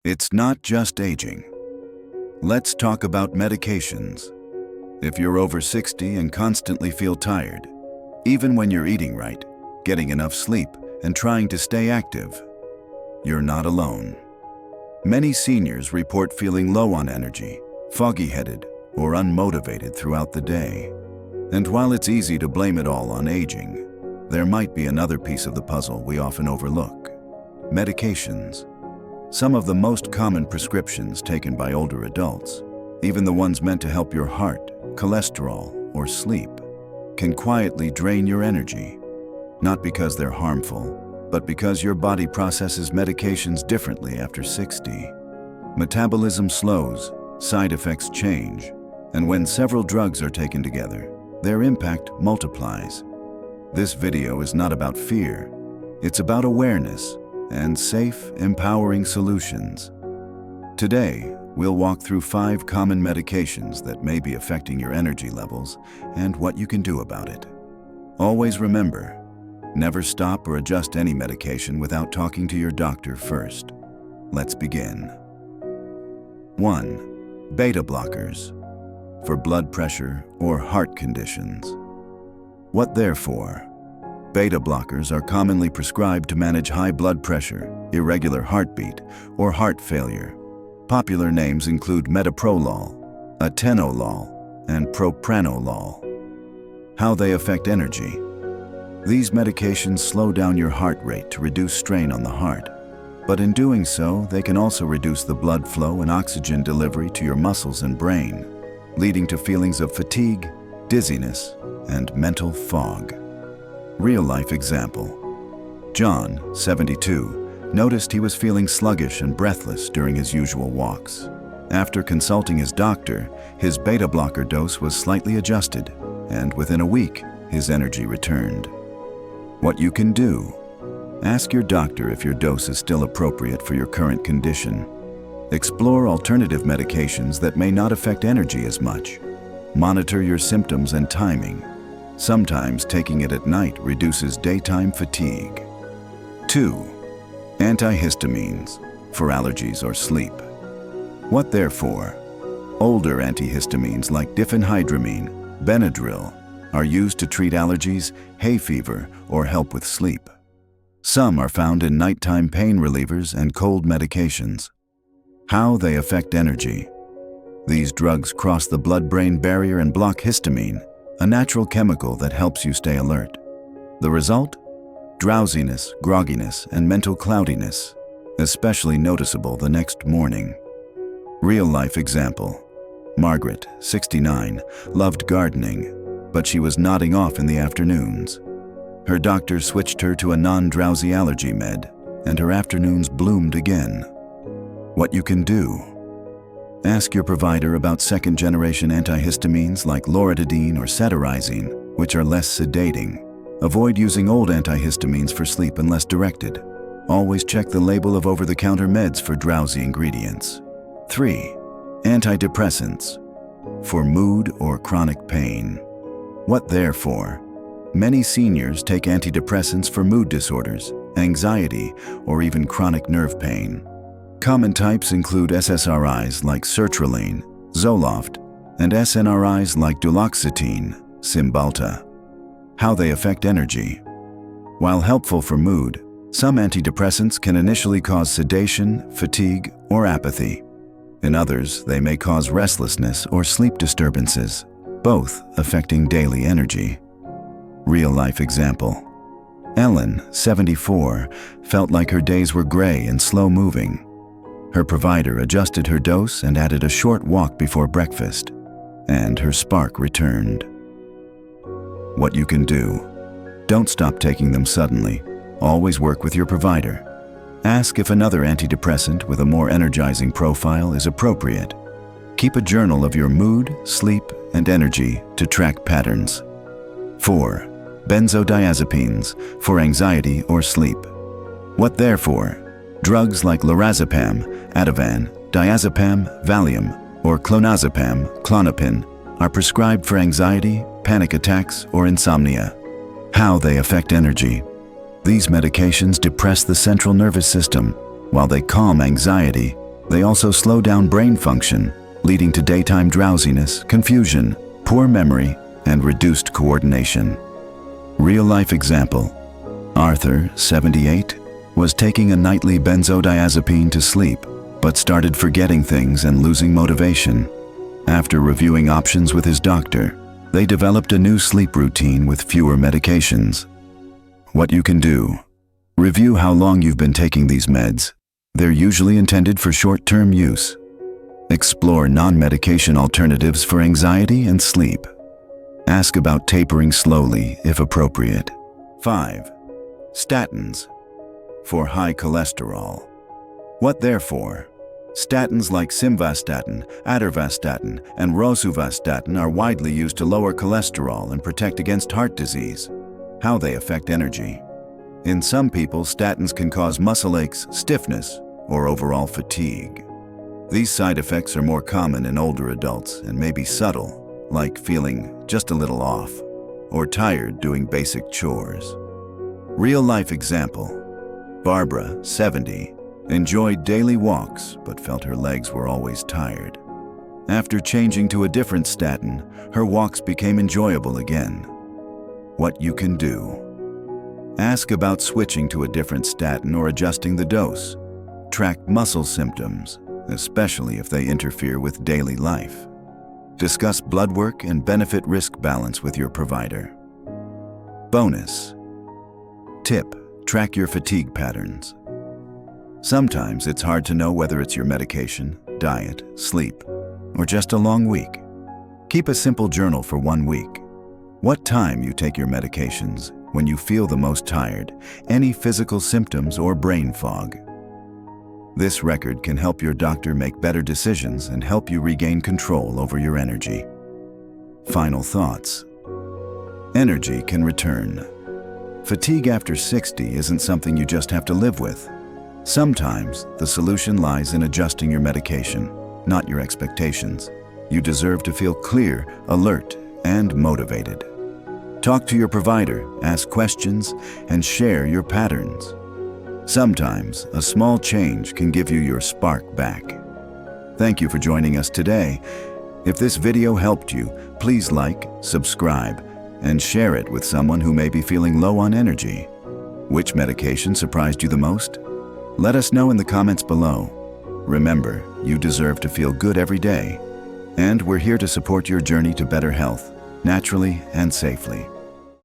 It's not just aging. Let's talk about medications. If you're over 60 and constantly feel tired, even when you're eating right, getting enough sleep, and trying to stay active, you're not alone. Many seniors report feeling low on energy, foggy-headed, or unmotivated throughout the day. And while it's easy to blame it all on aging, there might be another piece of the puzzle we often overlook: medications. Some of the most common prescriptions taken by older adults, even the ones meant to help your heart, cholesterol, or sleep, can quietly drain your energy. Not because they're harmful, but because your body processes medications differently after 60. Metabolism slows, side effects change, and when several drugs are taken together, their impact multiplies. This video is not about fear. It's about awareness and safe, empowering solutions. Today, we'll walk through 5 common medications that may be affecting your energy levels and what you can do about it. Always remember, never stop or adjust any medication without talking to your doctor first. Let's begin. 1. Beta blockers, for blood pressure or heart conditions. What they're for? Beta blockers are commonly prescribed to manage high blood pressure, irregular heartbeat, or heart failure. Popular names include metoprolol, atenolol, and propranolol. How they affect energy. These medications slow down your heart rate to reduce strain on the heart, but in doing so, they can also reduce the blood flow and oxygen delivery to your muscles and brain, leading to feelings of fatigue, dizziness, and mental fog. Real-life example. John, 72, noticed he was feeling sluggish and breathless during his usual walks. After consulting his doctor, his beta blocker dose was slightly adjusted, and within a week, his energy returned. What you can do. Ask your doctor if your dose is still appropriate for your current condition. Explore alternative medications that may not affect energy as much. Monitor your symptoms and timing. Sometimes taking it at night reduces daytime fatigue. 2. Antihistamines, for allergies or sleep. What they're for? Older antihistamines like diphenhydramine, Benadryl, are used to treat allergies, hay fever, or help with sleep. Some are found in nighttime pain relievers and cold medications. How they affect energy. These drugs cross the blood-brain barrier and block histamine, a natural chemical that helps you stay alert. The result? Drowsiness, grogginess, and mental cloudiness, especially noticeable the next morning. Real-life example. Margaret, 69, loved gardening, but she was nodding off in the afternoons. Her doctor switched her to a non-drowsy allergy med, and her afternoons bloomed again. What you can do. Ask your provider about second-generation antihistamines like loratadine or cetirizine, which are less sedating. Avoid using old antihistamines for sleep unless directed. Always check the label of over-the-counter meds for drowsy ingredients. 3. Antidepressants, for mood or chronic pain. What they're for? Many seniors take antidepressants for mood disorders, anxiety, or even chronic nerve pain. Common types include SSRIs like sertraline, Zoloft, and SNRIs like duloxetine, Cymbalta. How they affect energy. While helpful for mood, some antidepressants can initially cause sedation, fatigue, or apathy. In others, they may cause restlessness or sleep disturbances, both affecting daily energy. Real-life example. Ellen, 74, felt like her days were gray and slow-moving. Her provider adjusted her dose and added a short walk before breakfast, and her spark returned. What you can do. Don't stop taking them suddenly. Always work with your provider. Ask if another antidepressant with a more energizing profile is appropriate. Keep a journal of your mood, sleep, and energy to track patterns. 4. Benzodiazepines, for anxiety or sleep. What they're for? Drugs like lorazepam, Ativan, diazepam, Valium, or clonazepam, Klonopin, are prescribed for anxiety, panic attacks, or insomnia. How they affect energy. These medications depress the central nervous system, while they calm anxiety, They also slow down brain function, leading to daytime drowsiness, confusion, poor memory, and reduced coordination. Real-life example. Arthur, 78, was taking a nightly benzodiazepine to sleep, but started forgetting things and losing motivation. After reviewing options with his doctor, they developed a new sleep routine with fewer medications. What you can do. Review how long you've been taking these meds. They're usually intended for short-term use. Explore non-medication alternatives for anxiety and sleep. Ask about tapering slowly if appropriate. 5. Statins. For high cholesterol. What therefore? Statins like simvastatin, atorvastatin, and rosuvastatin are widely used to lower cholesterol and protect against heart disease. How they affect energy. In some people, statins can cause muscle aches, stiffness, or overall fatigue. These side effects are more common in older adults and may be subtle, like feeling just a little off, or tired doing basic chores. Real-life example. Barbara, 70, enjoyed daily walks but felt her legs were always tired. After changing to a different statin, her walks became enjoyable again. What you can do. Ask about switching to a different statin or adjusting the dose. Track muscle symptoms, especially if they interfere with daily life. Discuss blood work and benefit-risk balance with your provider. Bonus. Tip: track your fatigue patterns. Sometimes it's hard to know whether it's your medication, diet, sleep, or just a long week. Keep a simple journal for 1 week. What time you take your medications, when you feel the most tired, any physical symptoms or brain fog. This record can help your doctor make better decisions and help you regain control over your energy. Final thoughts. Energy can return. Fatigue after 60 isn't something you just have to live with. Sometimes the solution lies in adjusting your medication, not your expectations. You deserve to feel clear, alert, and motivated. Talk to your provider, ask questions, and share your patterns. Sometimes a small change can give you your spark back. Thank you for joining us today. If this video helped you, please like, subscribe, and share it with someone who may be feeling low on energy. Which medication surprised you the most? Let us know in the comments below. Remember, you deserve to feel good every day, and we're here to support your journey to better health, naturally and safely.